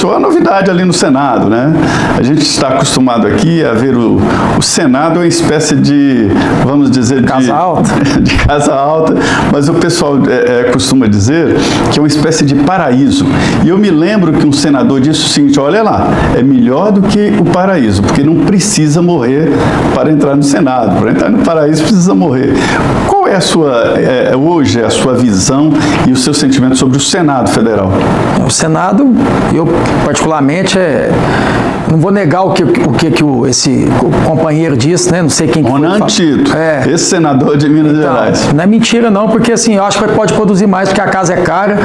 senhor é novidade ali no Senado, né? A gente está acostumado aqui a ver o Senado é uma espécie de, vamos dizer, casa alta. De casa alta, mas o pessoal costuma dizer que é uma espécie de paraíso. E eu me lembro que um senador disse o seguinte: olha lá, é melhor do que o paraíso, porque não precisa morrer para entrar no Senado. Para entrar no paraíso precisa morrer. Qual é a sua, hoje, a sua visão e o seu sentimento sobre o Senado Federal? O Senado, eu particularmente, não vou negar o que esse companheiro disse, né? Não sei quem que foi. Ronan Tito, esse senador de Minas Gerais. Não é mentira não, porque assim, eu acho que pode produzir mais, porque a casa é cara.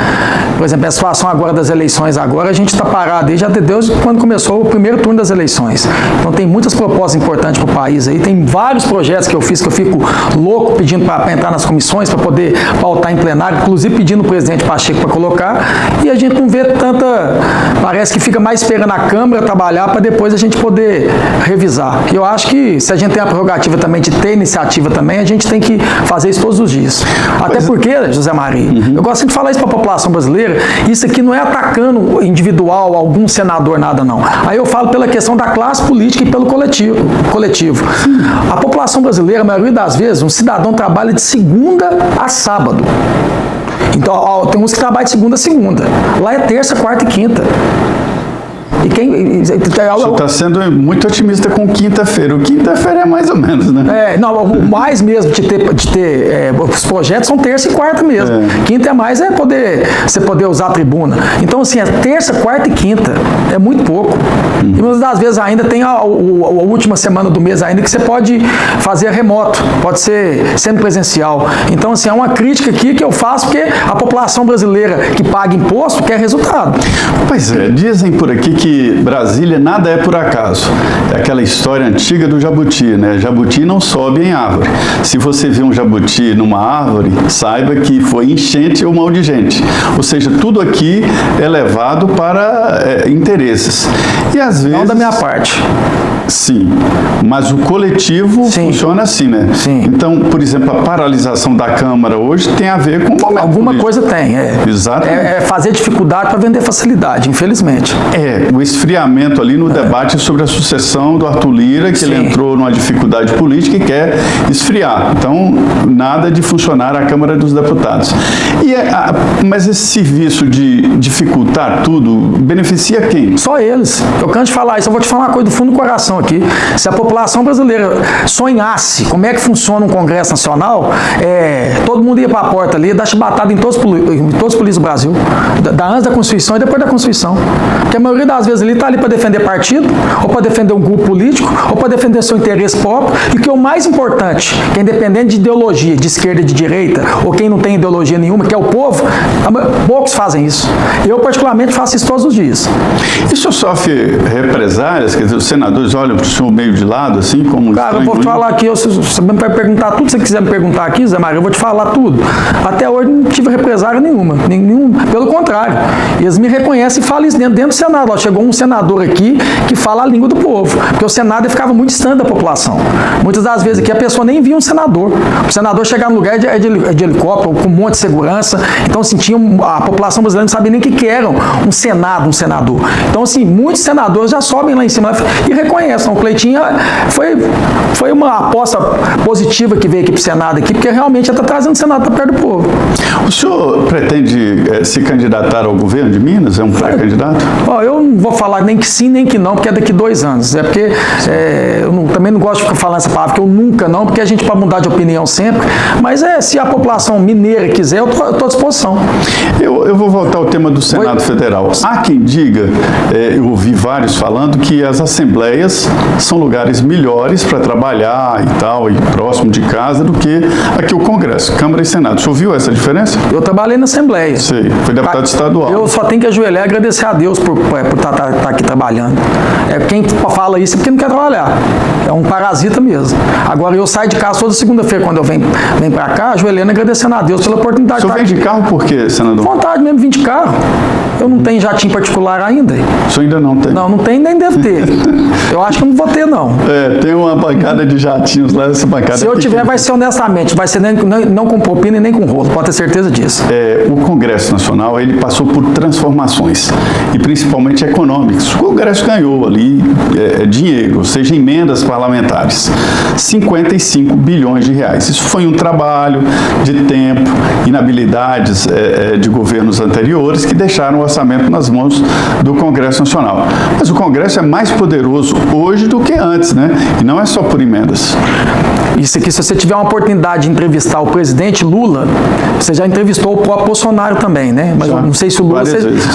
Por exemplo, a situação agora das eleições agora, a gente está parado aí já desde quando começou o primeiro turno das eleições. Então tem muitas propostas importantes para o país aí, tem vários projetos que eu fiz que eu fico louco pedindo para entrar nas comissões, para poder pautar em plenário, inclusive pedindo o presidente Pacheco para colocar, e a gente não vê tanta, parece que fica mais esperando a Câmara trabalhar para depois a gente poder revisar. E eu acho que se a gente tem a prerrogativa também de ter iniciativa também, a gente tem que fazer isso todos os dias. Até porque, José Maria, eu gosto de falar isso para a população brasileira, isso aqui não é atacando individual, algum senador, nada não. Aí eu falo pela questão da classe política e pelo coletivo. A população brasileira, a maioria das vezes, um cidadão trabalha de segunda a sábado. Então, tem uns que trabalham de segunda a segunda. Lá é terça, quarta e quinta. O senhor está sendo muito otimista com quinta-feira. O quinta-feira é mais ou menos, né? Não, o mais mesmo de ter os projetos são terça e quarta mesmo. Quinta é mais você poder usar a tribuna. Então, assim, é terça, quarta e quinta. É muito pouco. E muitas das vezes ainda tem a última semana do mês ainda que você pode fazer remoto, pode ser semipresencial. Então, assim, é uma crítica aqui que eu faço porque a população brasileira que paga imposto quer resultado. Pois é, dizem por aqui que Brasília nada é por acaso. É aquela história antiga do jabuti, né? Jabuti não sobe em árvore. Se você vê um jabuti numa árvore, saiba que foi enchente ou mal de gente. Ou seja, tudo aqui é levado para interesses. E às vezes... Não da minha parte. Sim, mas o coletivo funciona assim, né? Sim. Então, por exemplo, a paralisação da Câmara hoje tem a ver com... Alguma coisa tem, Exato. É fazer dificuldade para vender facilidade, infelizmente. O esfriamento ali no debate sobre a sucessão do Arthur Lira, que ele entrou numa dificuldade política e quer esfriar. Então, nada de funcionar a Câmara dos Deputados. Mas esse serviço de dificultar tudo beneficia quem? Só eles. Eu canso de falar isso, eu vou te falar uma coisa do fundo do coração aqui. Se a população brasileira sonhasse como é que funciona um Congresso Nacional, todo mundo ia para a porta ali, dar chibatada em todos os polícias do Brasil, antes da Constituição e depois da Constituição. Porque a maioria das vezes ele está ali para defender partido, ou para defender um grupo político, ou para defender seu interesse próprio, e que é o mais importante, que é independente de ideologia, de esquerda e de direita, ou quem não tem ideologia nenhuma, que é o povo, poucos fazem isso. Eu, particularmente, faço isso todos os dias. E o senhor sofre represálias? Quer dizer, os senadores olham para o senhor meio de lado, assim, como... Cara, eu vou te falar aqui, você vai perguntar tudo que você quiser me perguntar aqui, Zé Mário, eu vou te falar tudo. Até hoje não tive represália nenhuma. Pelo contrário. Eles me reconhecem e falam isso dentro do Senado. Chegou um senador aqui que fala a língua do povo, porque o Senado ficava muito distante da população. Muitas das vezes aqui a pessoa nem via um senador. O senador chegar no lugar de helicóptero, com um monte de segurança. Então, assim, a população brasileira não sabia nem o que era um Senado, um senador. Então, assim, muitos senadores já sobem lá em cima e reconhecem. O Cleitinho foi uma aposta positiva que veio aqui para o Senado, aqui, porque realmente já está trazendo o Senado para perto do povo. O senhor pretende se candidatar ao governo de Minas? É um pré-candidato? Eu não vou falar nem que sim, nem que não, porque é daqui 2 anos. É porque também não gosto de ficar falando essa palavra, que eu nunca não, porque a gente pode mudar de opinião sempre. Mas se a população mineira quiser, eu estou à disposição. Eu vou voltar ao tema do Senado Federal. Há quem diga, eu ouvi vários falando, que as assembleias são lugares melhores para trabalhar e tal, e próximo de casa, do que aqui o Congresso, Câmara e Senado. O senhor viu essa diferença? Eu trabalhei na Assembleia. Sei, foi deputado estadual. Eu só tenho que ajoelhar e agradecer a Deus por estar aqui trabalhando. Quem fala isso é porque não quer trabalhar. É um parasita mesmo. Agora, eu saio de casa toda segunda-feira, quando eu venho para cá, ajoelhando e agradecendo a Deus pela oportunidade de estar aqui. O senhor vem de carro por quê, senador? Vontade mesmo, vim de carro. Eu não tenho jatinho particular ainda. O senhor ainda não tem? Não tem nem deve ter. Eu acho que eu não vou ter, não. Tem uma bancada de jatinhos lá, essa bancada. Se eu tiver, vai ser honestamente, vai ser não com propina e nem com rolo, pode ter certeza disso. O Congresso Nacional, ele passou por transformações, e principalmente econômicas. Economics. O Congresso ganhou ali dinheiro, ou seja, emendas parlamentares, 55 bilhões de reais. Isso foi um trabalho de tempo, inabilidades de governos anteriores que deixaram o orçamento nas mãos do Congresso Nacional. Mas o Congresso é mais poderoso hoje do que antes, né? E não é só por emendas. Isso aqui, se você tiver uma oportunidade de entrevistar o presidente Lula, você já entrevistou o próprio Bolsonaro também, né? Mas eu não sei se o Lula...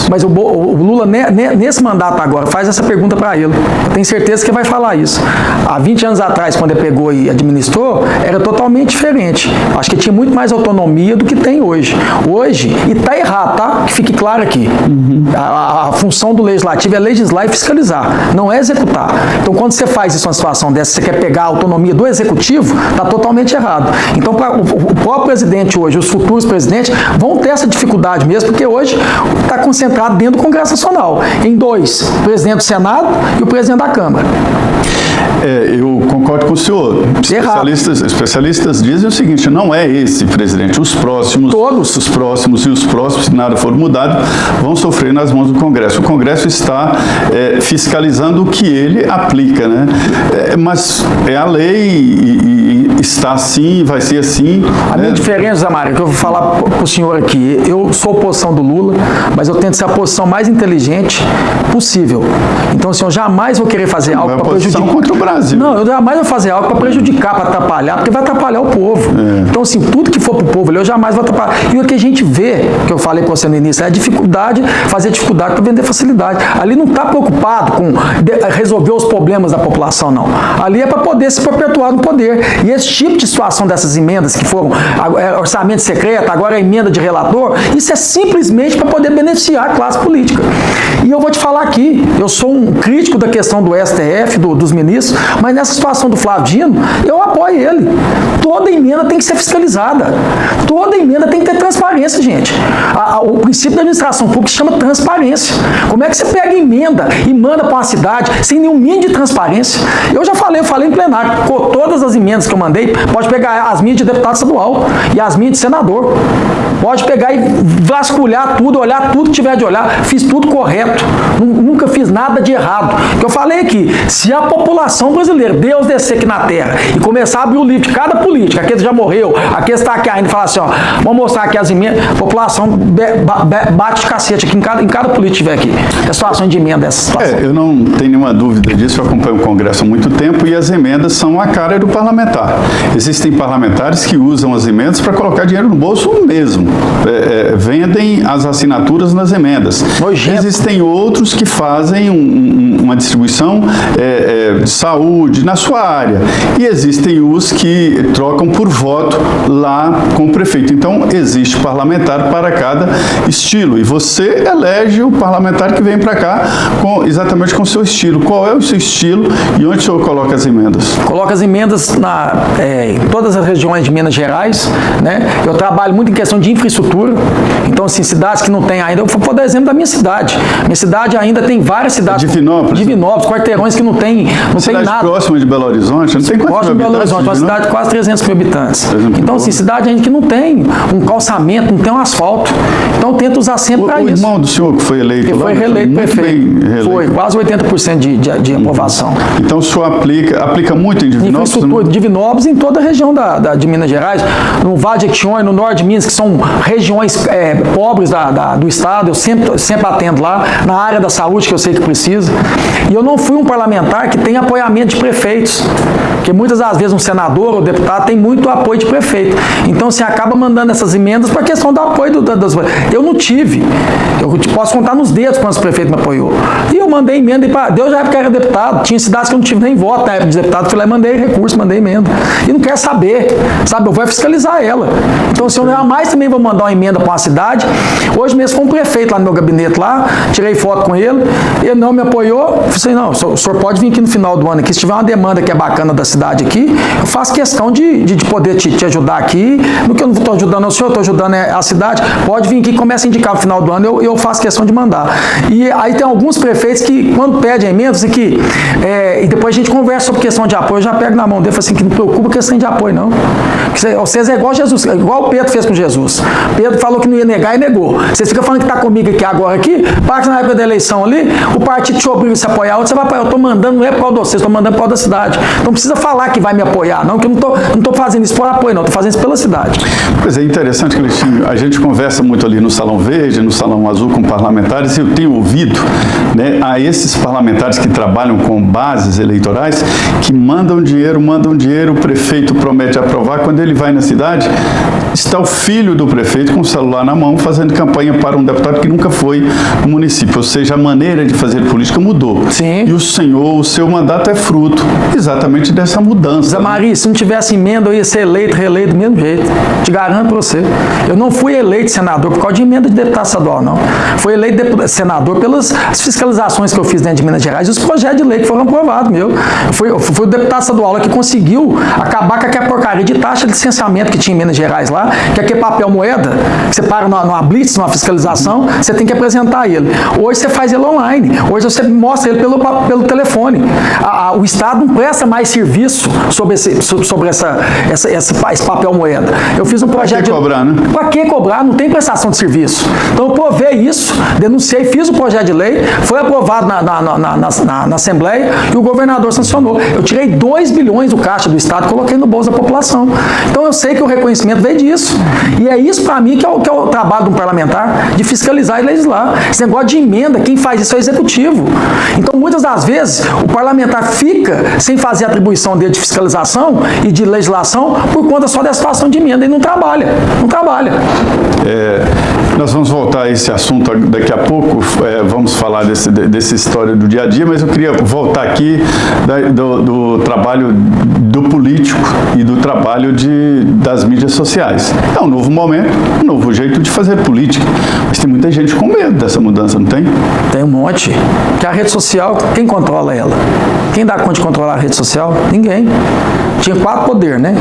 Mas o Lula, nesse mandato agora, faz essa pergunta para ele. Eu tenho certeza que vai falar isso. Há 20 anos atrás, quando ele pegou e administrou, era totalmente diferente. Acho que tinha muito mais autonomia do que tem hoje. Hoje, e está errado, tá? Que fique claro aqui. A função do legislativo é legislar e fiscalizar, não é executar. Então, quando você faz isso numa situação dessa, você quer pegar a autonomia do executivo, está totalmente errado. Então, o próprio presidente hoje, os futuros presidentes, vão ter essa dificuldade mesmo, porque hoje está concentrado dentro do Congresso Nacional, em dois, o presidente do Senado e o presidente da Câmara. Eu concordo com o senhor. Especialistas dizem o seguinte, não é esse presidente, os próximos, todos. Os próximos e os próximos, se nada for mudado, vão sofrer nas mãos do Congresso. O Congresso está fiscalizando o que ele aplica, né? Mas é a lei e está assim, vai ser assim. A minha diferença, Mário, que eu vou falar para o senhor aqui, eu sou oposição do Lula, mas eu tento ser a posição mais inteligente possível. Então, assim, eu jamais vou querer fazer algo para prejudicar contra o Brasil. Não, eu jamais vou fazer algo para prejudicar, para atrapalhar, porque vai atrapalhar o povo. Então, assim, tudo que for para o povo, eu jamais vou atrapalhar. E o que a gente vê, que eu falei para você no início, é a dificuldade, fazer dificuldade para vender facilidade. Ali não está preocupado com resolver os problemas da população, não. Ali é para poder se perpetuar no poder. E esse tipo de situação dessas emendas que foram orçamento secreto, agora é emenda de relator, isso é simplesmente para poder beneficiar a classe política. E eu vou te falar aqui, eu sou um crítico da questão do STF, dos ministros, mas nessa situação do Flávio Dino, eu apoio ele. Toda emenda tem que ser fiscalizada. Toda emenda tem que ter transparência, gente. O princípio da administração pública se chama transparência. Como é que você pega emenda e manda para uma cidade sem nenhum mínimo de transparência? Eu falei em plenário, todas as emendas que eu mandei, pode pegar as minhas de deputado estadual e as minhas de senador. Pode pegar e vasculhar tudo, olhar tudo que tiver de olhar. Fiz tudo correto. Nunca fiz nada de errado. O que eu falei aqui, se a população brasileira, Deus descer aqui na terra e começar a abrir o livro de cada político, aquele que já morreu, aquele que está aqui ainda, e falar assim, ó, vamos mostrar aqui as emendas, a população bate de cacete aqui em cada político que tiver aqui. É situação de emenda essa situação. Eu não tenho nenhuma dúvida disso, eu acompanho o Congresso há muito tempo e as emendas são a cara do parlamentar. Existem parlamentares que usam as emendas para colocar dinheiro no bolso mesmo. Vendem as assinaturas nas emendas. Existem outros que fazem uma distribuição de saúde na sua área. E existem os que trocam por voto lá com o prefeito. Então, existe parlamentar para cada estilo. E você elege o parlamentar que vem para cá exatamente com o seu estilo. Qual é o seu estilo e onde o senhor coloca as emendas? Coloca as emendas em todas as regiões de Minas Gerais, né? Eu trabalho muito em questão de infraestrutura. Então, assim, cidades que não tem ainda, eu vou dar exemplo da minha cidade. Minha cidade ainda tem várias cidades. Divinópolis? Quarteirões que não tem nada. Cidade próxima de Belo Horizonte? Não tem próxima de Belo Horizonte, uma cidade de quase 300 mil habitantes. Então, assim, cidade ainda que não tem um calçamento, não tem um asfalto. Então, tenta usar sempre para isso. O irmão do senhor que foi eleito lá? Foi reeleito prefeito. Foi, quase 80% de aprovação. Então, o senhor aplica muito em Divinópolis? Infraestrutura de Divinópolis em toda a região de Minas Gerais, no Vale de Jequitinhonha, no norte de Minas, que são regiões pobres do estado, eu sempre atendo lá, na área da saúde, que eu sei que precisa. E eu não fui um parlamentar que tem apoiamento de prefeitos, porque muitas das vezes um senador ou deputado tem muito apoio de prefeito. Então, você acaba mandando essas emendas para a questão do apoio das... Eu não tive. Eu posso contar nos dedos quantos prefeitos me apoiou. E eu mandei emenda, e Deus já época era deputado, tinha cidades que eu não tive nem voto na época de deputado, fui lá e mandei recurso, mandei emenda. E não quer saber, sabe? Eu vou fiscalizar ela. Então, se eu jamais também vou mandar uma emenda para uma cidade, hoje mesmo com um prefeito lá no meu gabinete lá, tirei foto com ele não me apoiou, falei assim, não, o senhor pode vir aqui no final do ano, aqui, se tiver uma demanda que é bacana da cidade, cidade aqui, eu faço questão de poder te ajudar aqui. No que eu não estou ajudando o senhor, estou ajudando a cidade. Pode vir aqui, começa a indicar no final do ano, eu faço questão de mandar. E aí tem alguns prefeitos que, quando pedem emendas, e depois a gente conversa sobre questão de apoio, eu já pego na mão dele e falo assim, que não preocupa com questão de apoio, não. Vocês é igual Jesus, igual o Pedro fez com Jesus. Pedro falou que não ia negar e negou. Vocês ficam falando que está comigo aqui agora, parte na época da eleição ali, o partido te obriga a se apoiar, outro você vai apoiar. Eu estou mandando, não é por causa de vocês, estou mandando por causa da cidade. Não precisa falar que vai me apoiar, não, que eu não estou fazendo isso por apoio, não, estou fazendo isso pela cidade. Pois é, interessante, Cristinho, a gente conversa muito ali no Salão Verde, no Salão Azul com parlamentares, e eu tenho ouvido, né, a esses parlamentares que trabalham com bases eleitorais, que mandam dinheiro, o prefeito promete aprovar, quando ele vai na cidade, está o filho do prefeito com o celular na mão, fazendo campanha para um deputado que nunca foi no município, ou seja, a maneira de fazer política mudou. Sim. E o seu mandato é fruto exatamente dessa mudança. Zé Maria, se não tivesse emenda, eu ia ser eleito, reeleito do mesmo jeito. Te garanto para você. Eu não fui eleito senador por causa de emenda de deputado estadual, não. Fui eleito senador pelas fiscalizações que eu fiz dentro de Minas Gerais e os projetos de lei que foram aprovados, meu. Eu fui o deputado estadual lá que conseguiu acabar com aquela porcaria de taxa de licenciamento que tinha em Minas Gerais lá, que é aquele papel moeda, que você para numa blitz, numa fiscalização, você tem que apresentar ele. Hoje você faz ele online. Hoje você mostra ele pelo telefone. O Estado não presta mais serviço sobre esse papel moeda. Eu fiz um projeto de... cobrar, né? Para que cobrar? Não tem prestação de serviço. Então eu provei isso, denunciei, fiz o projeto de lei, foi aprovado na Assembleia e o governador sancionou. Eu tirei 2 bilhões do caixa do Estado e coloquei no bolso da população. Então eu sei que o reconhecimento veio disso. E é isso para mim que é o trabalho de um parlamentar, de fiscalizar e legislar. Esse negócio de emenda, quem faz isso é o executivo. Então muitas das vezes o parlamentar fica sem fazer a atribuição dele de fiscalização e de legislação por conta só da situação de emenda e não trabalha. Não trabalha. Nós vamos voltar a esse assunto daqui a pouco, vamos falar dessa história do dia a dia, mas eu queria voltar aqui do trabalho do político e do trabalho das mídias sociais. É um novo momento, um novo jeito de fazer política, mas tem muita gente com medo dessa mudança, não tem? Tem um monte. Porque a rede social, quem controla ela? Quem dá conta de controlar a rede social? Ninguém. Tinha 4 poderes, né?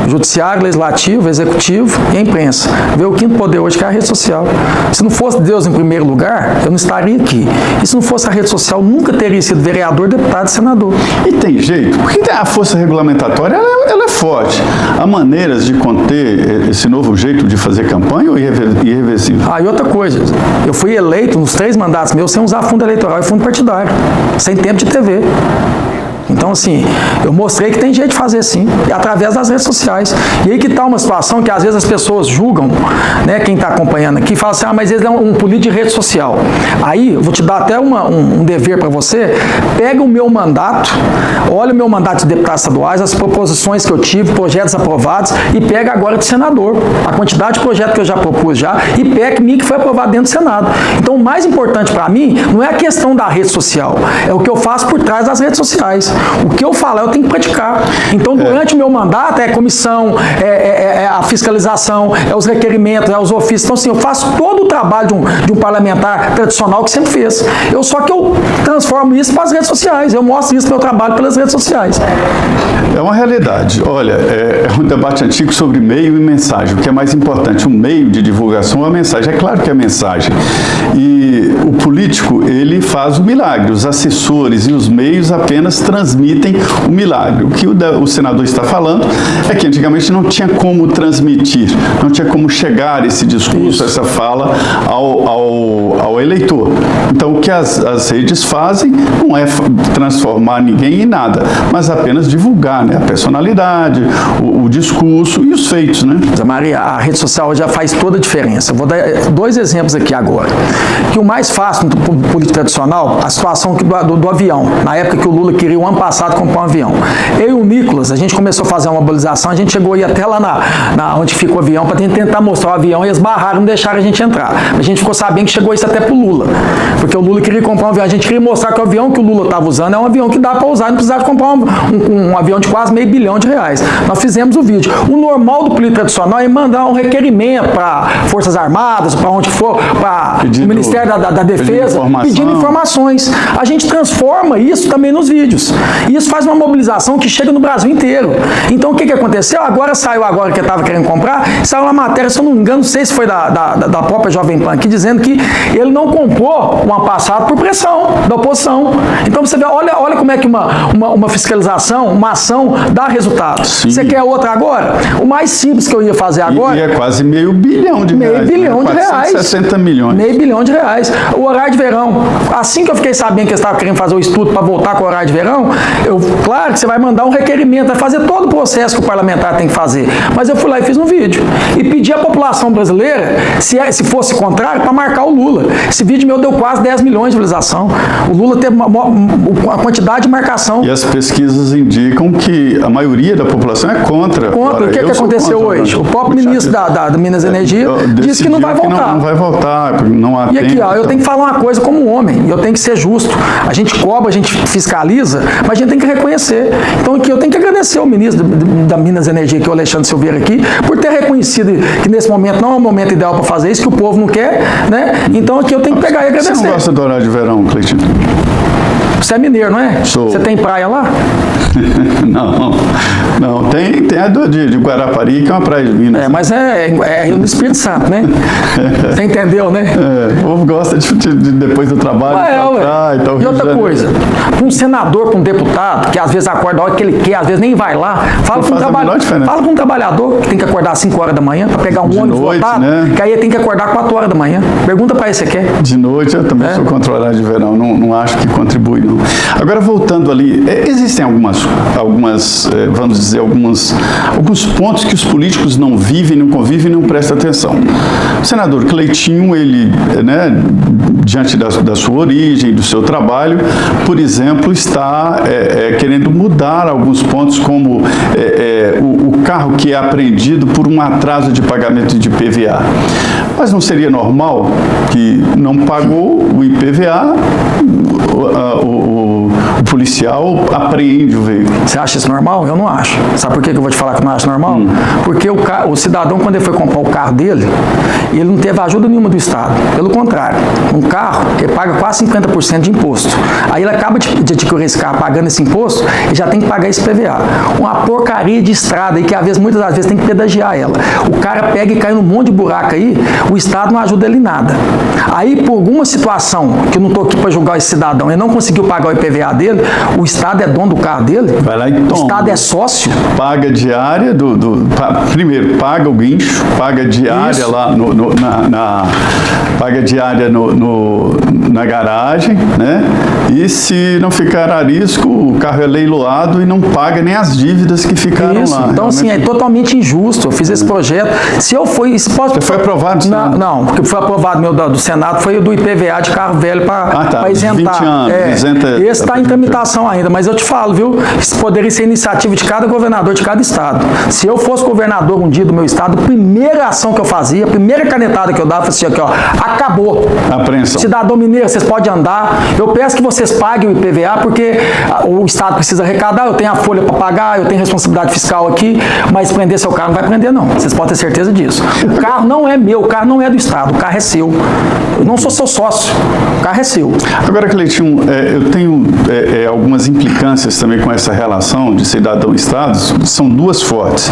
Judiciário, legislativo, executivo e a imprensa. Vê o 5º poder hoje, que é a rede social. Se não fosse Deus em primeiro lugar, eu não estaria aqui. E se não fosse a rede social, nunca teria sido vereador, deputado e senador. E tem jeito? Porque a força regulamentatória, ela é forte. Há maneiras de conter esse novo jeito de fazer campanha ou irreversível? E outra coisa, eu fui eleito nos 3 mandatos meus sem usar fundo eleitoral e fundo partidário, sem tempo de TV. Então, assim, eu mostrei que tem jeito de fazer sim, através das redes sociais. E aí que está uma situação que às vezes as pessoas julgam, né, quem está acompanhando aqui, fala assim, mas ele é um político de rede social. Aí, eu vou te dar até um dever para você, pega o meu mandato, olha o meu mandato de deputado estaduais, as proposições que eu tive, projetos aprovados, e pega agora de senador, a quantidade de projetos que eu já propus e pega que foi aprovado dentro do Senado. Então, o mais importante para mim não é a questão da rede social, é o que eu faço por trás das redes sociais. O que eu falo, eu tenho que praticar. Então, durante o meu mandato, é a comissão, é a fiscalização, é os requerimentos, é os ofícios. Então, assim, eu faço todo o trabalho de um parlamentar tradicional que sempre fez. Só que eu transformo isso para as redes sociais. Eu mostro isso no meu trabalho pelas redes sociais. É uma realidade. Olha, é um debate antigo sobre meio e mensagem. O que é mais importante, o meio de divulgação ou a mensagem? É claro que é a mensagem. E o político, ele faz o milagre. Os assessores e os meios apenas transmitem o milagre. O que o senador está falando é que antigamente não tinha como transmitir, não tinha como chegar esse discurso, essa fala ao eleitor. Então, o que as redes fazem não é transformar ninguém em nada, mas apenas divulgar, né, a personalidade, o discurso e os feitos, né? Maria, a rede social já faz toda a diferença. Eu vou dar 2 exemplos aqui agora. Que o mais fácil no político tradicional, a situação do avião. Na época que o Lula queria o ano passado comprar um avião. Eu e o Nicolas, a gente começou a fazer uma mobilização, a gente chegou aí até lá onde fica o avião para tentar mostrar o avião e eles barraram, não deixaram a gente entrar. A gente ficou sabendo que chegou isso até pro Lula. Porque o Lula queria comprar um avião. A gente queria mostrar que o avião que o Lula estava usando é um avião que dá para usar, não precisava de comprar um avião de quase R$500 bilhão. Nós fizemos o vídeo. O normal do político tradicional é mandar um requerimento para Forças Armadas, para onde for, para o Ministério da Defesa, pedindo informações. A gente transforma isso também nos vídeos. E isso faz uma mobilização que chega no Brasil inteiro. Então, o que aconteceu? Saiu agora que eu estava querendo comprar, saiu uma matéria, se eu não me engano, não sei se foi da própria Jovem Pan aqui, dizendo que ele não comprou o ano passado por pressão da oposição. Então, você vê, olha como é que uma fiscalização, uma ação dá resultado. Sim. Você quer outra agora? O mais simples que eu ia fazer agora... E é quase R$500 bilhão de reais. R$500 bilhão. 460 milhões. R$500 bilhão. O horário de verão. Assim que eu fiquei sabendo que eles estavam querendo fazer o estudo para voltar com o horário de verão, claro que você vai mandar um requerimento, vai fazer todo o processo que o parlamentar tem que fazer. Mas eu fui lá e fiz um vídeo. E pedi à população brasileira, se fosse contrário, para marcar o Lula. Esse vídeo meu deu quase 10 milhões de visualização. O Lula teve uma quantidade de marcação. E as pesquisas indicam que a maioria da população é contra. O que aconteceu hoje? O próprio ministro da Minas e Energia disse que não vai voltar. Não vai voltar, não há E aqui, tempo, eu tenho que falar uma coisa como homem, eu tenho que ser justo. A gente cobra, a gente fiscaliza, mas a gente tem que reconhecer. Então aqui eu tenho que agradecer ao ministro da Minas e Energia, que é o Alexandre Silveira aqui, por ter reconhecido que nesse momento não é o momento ideal para fazer isso, que o povo não quer, né? Então aqui eu tenho que pegar e agradecer. Você não gosta do horário de verão, Cleitinho? Você é mineiro, não é? Sou. Você tem praia lá? Não. Tem a de Guarapari, que é uma praia de Minas. Mas é no Espírito Santo, né? Você entendeu, né? O povo gosta de depois do trabalho, praia, então, e outra coisa, para um senador, para um deputado, que às vezes acorda a hora que ele quer, às vezes nem vai lá, fala para um trabalhador que tem que acordar às 5 horas da manhã para pegar um ônibus lotado, né? Que aí tem que acordar 4 horas da manhã. Pergunta para ele se quer. De noite eu também sou contra o horário de verão, não acho que contribui, não. Agora, voltando ali, existem algumas vamos dizer, alguns pontos que os políticos não vivem, não convivem e não prestam atenção. O senador Cleitinho, ele, né, diante da sua origem, do seu trabalho, por exemplo, está querendo mudar alguns pontos, como o carro que é apreendido por um atraso de pagamento de IPVA. Mas não seria normal que não pagou o IPVA, o policial apreende o veículo? Você acha isso normal? Eu não acho. Sabe por que eu vou te falar que eu não acho normal? Porque o cidadão, quando ele foi comprar o carro dele, ele não teve ajuda nenhuma do Estado. Pelo contrário, um carro, ele paga quase 50% de imposto. Aí ele acaba de adquirir esse carro pagando esse imposto e já tem que pagar esse PVA. Uma porcaria de estrada aí que muitas das vezes tem que pedagiar ela. O cara pega e cai num monte de buraco aí, o Estado não ajuda ele em nada. Aí, por alguma situação, que eu não estou aqui para julgar esse cidadão, ele não conseguiu pagar o IPVA dele, o Estado é dono do carro dele, vai lá e toma. O Estado é sócio. Paga diária primeiro, paga o guincho, paga diária Isso. lá paga diária na garagem, né? E se não ficar a risco, o carro é leiloado e não paga nem as dívidas que ficaram Isso. lá. Então, assim, é totalmente injusto. Eu fiz esse projeto. Se eu fui... Você foi aprovado? Não, porque foi aprovado meu do Senado foi o do IPVA de carro velho para isentar. 20 anos, esse está em tramitação ainda, mas eu te falo, viu? Isso poderia ser iniciativa de cada governador de cada estado. Se eu fosse governador um dia do meu estado, a primeira ação que eu fazia, a primeira canetada que eu dava, assim, aqui, ó, acabou. Apreensão. Cidadão mineiro, vocês podem andar. Eu peço que vocês paguem o IPVA, porque o estado precisa arrecadar, eu tenho a folha para pagar, eu tenho responsabilidade fiscal aqui, mas prender seu carro não vai prender, não. Vocês podem ter certeza disso. O carro não é meu, o carro não é do estado, o carro é seu. Eu não sou seu sócio, o carro é seu. Agora, Cleitinho, eu tenho algumas implicâncias também com essa relação de cidadão e Estado, são duas fortes.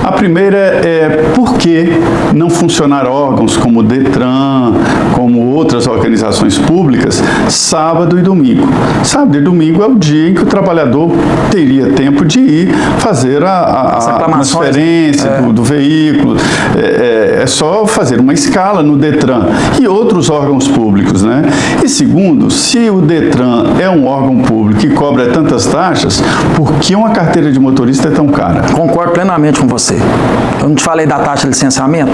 A primeira é por que não funcionar órgãos como o Detran, como outras organizações públicas, sábado e domingo. Sábado e domingo é o dia em que o trabalhador teria tempo de ir fazer a transferência do veículo. É só fazer uma escala no Detran e outros órgãos públicos, né? E segundo, se o Detran é um órgão público e cobra tantas taxas, por que uma carteira de motorista é tão cara? Concordo plenamente com você. Eu não te falei da taxa de licenciamento?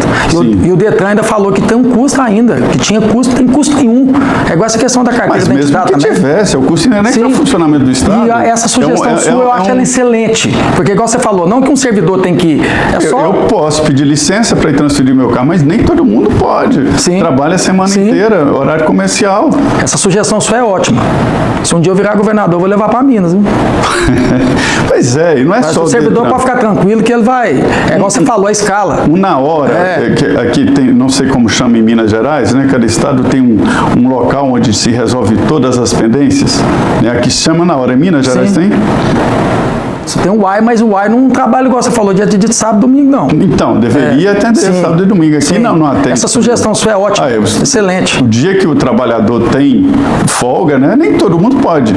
E o Detran ainda falou que tem um custo ainda, que tinha custo, tem custo nenhum. É igual essa questão da carteira de identidade também. Mas mesmo que tivesse, o custo não é nem para o funcionamento do Estado. E essa sugestão sua, eu acho ela excelente. Porque igual você falou, não que um servidor tem que... Eu posso pedir licença para ir transferir meu carro, mas nem todo mundo pode. Sim. Trabalha a semana inteira, horário comercial. Essa sugestão sua é ótima. Se um dia eu virar governador, vou levar para Minas. Viu? Pois é, e não é Mas só o servidor pode ficar tranquilo que ele vai. É igual você falou, a escala. Na hora, aqui tem, não sei como chama em Minas Gerais, né? Cada estado tem um local onde se resolve todas as pendências. Né? Aqui se chama na hora. Em Minas Gerais Sim. tem? Você tem o UAI, mas o UAI não trabalha igual você falou, dia de sábado e domingo, não. Então, deveria atender Sim. sábado e domingo. Aqui Sim. não atende. Essa sugestão sua é ótima, excelente. O dia que o trabalhador tem folga, né? Nem todo mundo pode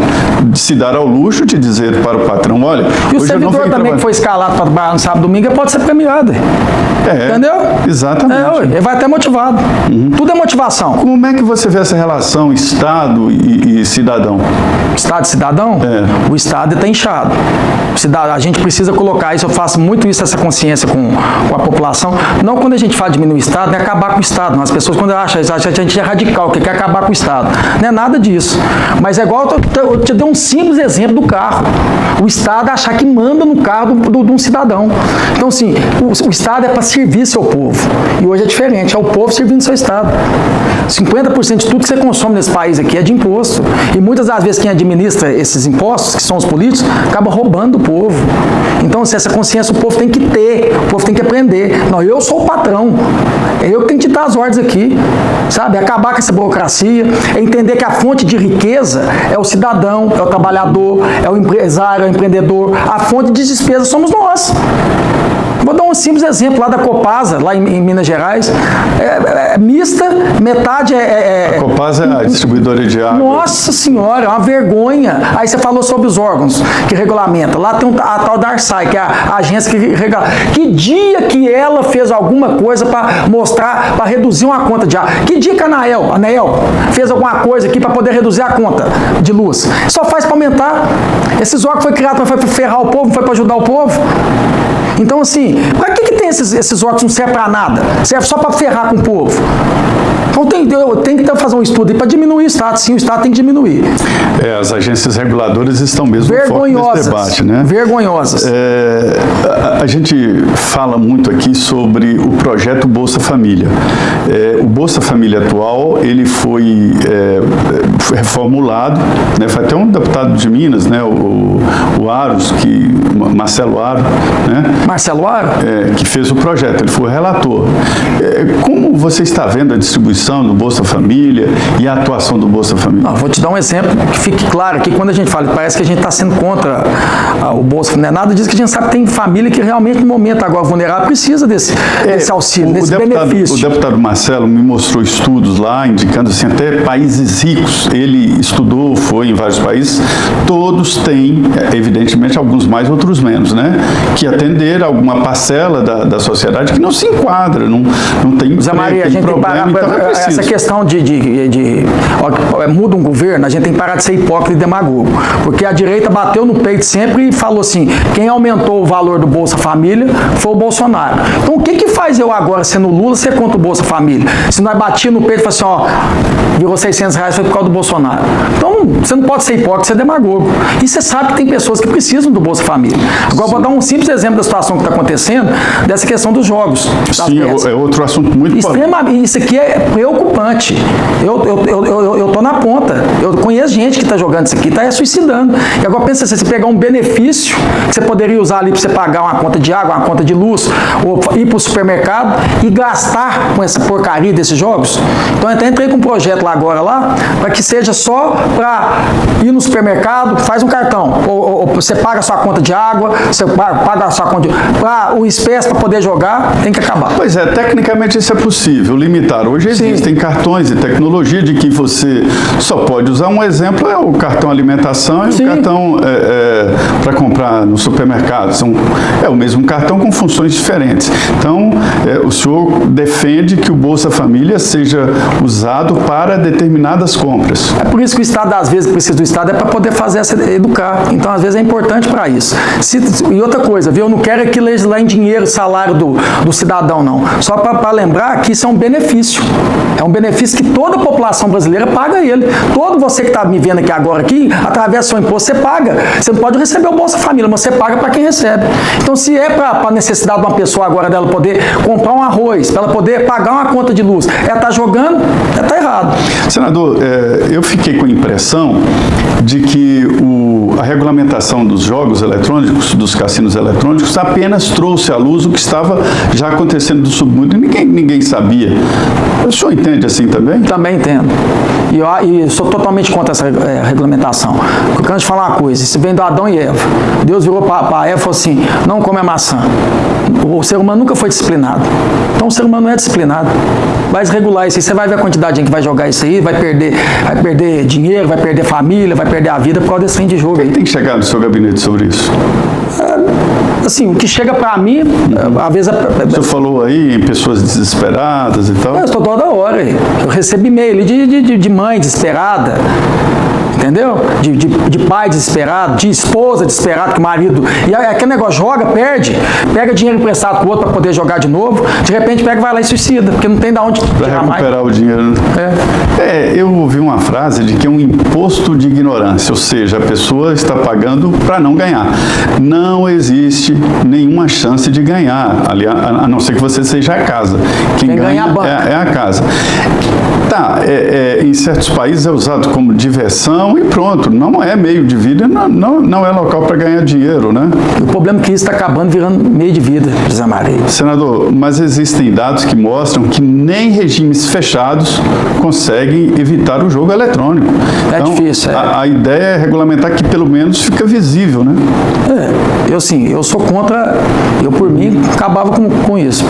se dar ao luxo de dizer para o patrão, olha, E o hoje eu não servidor venho também que foi escalado para trabalhar no sábado e domingo pode ser premiado. Entendeu? Exatamente. Ele vai até motivado. Tudo é motivação. Como é que você vê essa relação Estado e cidadão? Estado e cidadão? O Estado está inchado. A gente precisa colocar isso, eu faço muito isso, essa consciência com a população. Não quando a gente fala de diminuir o Estado, não é acabar com o Estado. Não. As pessoas, quando acham a gente é radical, que quer acabar com o Estado. Não é nada disso. Mas é igual, eu te dei um simples exemplo do carro. O Estado achar que manda no carro de um cidadão. Então, assim, o Estado é para servir seu povo. E hoje é diferente, é o povo servindo seu Estado. 50% de tudo que você consome nesse país aqui é de imposto. E muitas das vezes quem administra esses impostos, que são os políticos, acaba roubando o povo. Então, assim, essa consciência o povo tem que ter, o povo tem que aprender. Não, eu sou o patrão, é eu que tenho que te dar as ordens aqui, sabe? É acabar com essa burocracia, é entender que a fonte de riqueza é o cidadão, é o trabalhador, é o empresário, é o empreendedor. A fonte de despesa somos nós. Vou dar um simples exemplo lá da Copasa, lá em Minas Gerais. É mista, metade A Copasa é a distribuidora de água. Nossa Senhora, é uma vergonha. Aí você falou sobre os órgãos que regulamenta. Lá tem a tal da Arsai, que é a agência que regula. Que dia que ela fez alguma coisa para mostrar, para reduzir uma conta de água? Que dia que a ANEEL fez alguma coisa aqui para poder reduzir a conta de luz? Só faz para aumentar. Esses órgãos foram criados para ferrar o povo, não foi para ajudar o povo. Então, assim, para que tem esses órgãos que não servem para nada? Serve só para ferrar com o povo. Então tem que fazer um estudo aí para diminuir o Estado. Sim, o Estado tem que diminuir. As agências reguladoras estão mesmo fortes nesse debate, né? Vergonhosas. A gente fala muito aqui sobre o projeto Bolsa Família. O Bolsa Família atual, ele foi reformulado, né? Foi até um deputado de Minas, né? O Aros, Marcelo Aro, né? Marcelo Aro? Que fez o projeto, ele foi o relator. Como você está vendo a distribuição do Bolsa Família e a atuação do Bolsa Família? Vou te dar um exemplo que fique claro aqui. Quando a gente fala, parece que a gente está sendo contra o Bolsa, não é nada disso, que a gente sabe que tem família que realmente no momento agora vulnerável precisa desse auxílio, desse benefício. O deputado Marcelo me mostrou estudos lá, indicando assim, até países ricos, ele estudou, foi em vários países, todos têm, evidentemente, alguns mais, outros menos, né? Que atender alguma parcela da sociedade que não se enquadra, não tem Zé Maria, a gente tem que parar essa questão muda um governo, a gente tem que parar de ser hipócrita e demagogo, porque a direita bateu no peito sempre e falou assim, quem aumentou o valor do Bolsa Família foi o Bolsonaro. Então o que faz eu agora, sendo Lula, ser contra o Bolsa Família? Se nós batíamos no peito e falamos assim, virou R$600 foi por causa do Bolsonaro. Então você não pode ser hipócrita, ser demagogo. E você sabe que tem pessoas que precisam do Bolsa Família. Agora vou dar um simples exemplo da situação que está acontecendo, dessa questão dos jogos. Sim, é outro assunto muito extremamente. Isso aqui é preocupante. Eu tô na ponta. Eu conheço gente que está jogando isso aqui, está suicidando. E agora pensa assim, você pegar um benefício que você poderia usar ali para você pagar uma conta de água, uma conta de luz, ou ir para o supermercado e gastar com essa porcaria desses jogos. Então eu até entrei com um projeto lá agora, para que seja só para ir no supermercado, faz um cartão, ou você paga a sua conta de água, você paga a sua conta para o espécie para poder jogar, tem que acabar. Pois é, tecnicamente isso é possível, limitar. Hoje existem cartões e tecnologia de que você só pode usar. Um exemplo é o cartão alimentação e o cartão para comprar no supermercado. É o mesmo cartão com funções diferentes. Então, o senhor defende que o Bolsa Família seja usado para determinadas compras. É por isso que o Estado, às vezes, precisa do Estado, é para poder fazer educar. Então, às vezes, é importante para isso. E outra coisa, viu? Eu não quero aqui legislar em dinheiro o salário do cidadão, não. Só para lembrar que isso é um benefício. É um benefício que toda a população brasileira paga ele. Todo você que está me vendo aqui agora, através do seu imposto, você paga. Você não pode receber o Bolsa Família, mas você paga para quem recebe. Então, se é para a necessidade de uma pessoa agora dela poder comprar um arroz, para ela poder pagar uma conta de luz, está jogando, está errado. Senador, eu fiquei com a impressão de que a regulamentação dos jogos eletrônicos, dos cassinos eletrônicos, apenas trouxe à luz o que estava já acontecendo do submundo e ninguém sabia. O senhor entende assim também? Também entendo. E sou totalmente contra essa regulamentação. Porque eu canso de falar uma coisa, isso vem do Adão e Eva. Deus virou para Eva e falou assim, não come a maçã. O ser humano nunca foi disciplinado. Então o ser humano não é disciplinado. Vai desregular isso aí, você vai ver a quantidade de gente que vai jogar isso aí, vai perder dinheiro, vai perder família, vai perder a vida por causa desse trem de jogo aí. Tem que chegar no seu gabinete sobre isso? Assim, o que chega para mim, às vezes... O senhor falou aí em pessoas desesperadas e tal? Eu estou toda hora. Eu recebo e-mail de mãe desesperada, entendeu? De pai desesperado, de esposa desesperada, que o marido... E aí, aquele negócio, joga, perde, pega dinheiro emprestado com o outro para poder jogar de novo, de repente pega e vai lá e suicida, porque não tem de onde para recuperar mais. O dinheiro. Eu ouvi uma frase de que é um imposto de ignorância, ou seja, a pessoa está pagando para não ganhar. Não existe nenhuma chance de ganhar, aliás, a não ser que você seja a casa. Quem ganha é a casa. Tá, em certos países é usado como diversão e pronto, não é meio de vida, não é local para ganhar dinheiro, né? O problema é que isso está acabando virando meio de vida, José Maria. Senador, mas existem dados que mostram que nem regimes fechados conseguem evitar o jogo eletrônico. É então, difícil. A ideia é regulamentar que pelo menos fica visível, né? Eu sou contra, eu por mim acabava com isso,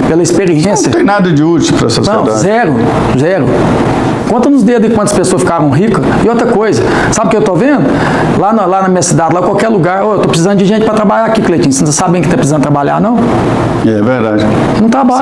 pela experiência. Não tem nada de útil para a sociedade. Não, zero. Conta nos dedos de quantas pessoas ficaram ricas. E outra coisa, sabe o que eu estou vendo? Lá na minha cidade, lá em qualquer lugar, eu estou precisando de gente para trabalhar aqui, Cleitinho. Vocês não sabem que está precisando trabalhar, não? É verdade. Não trabalha.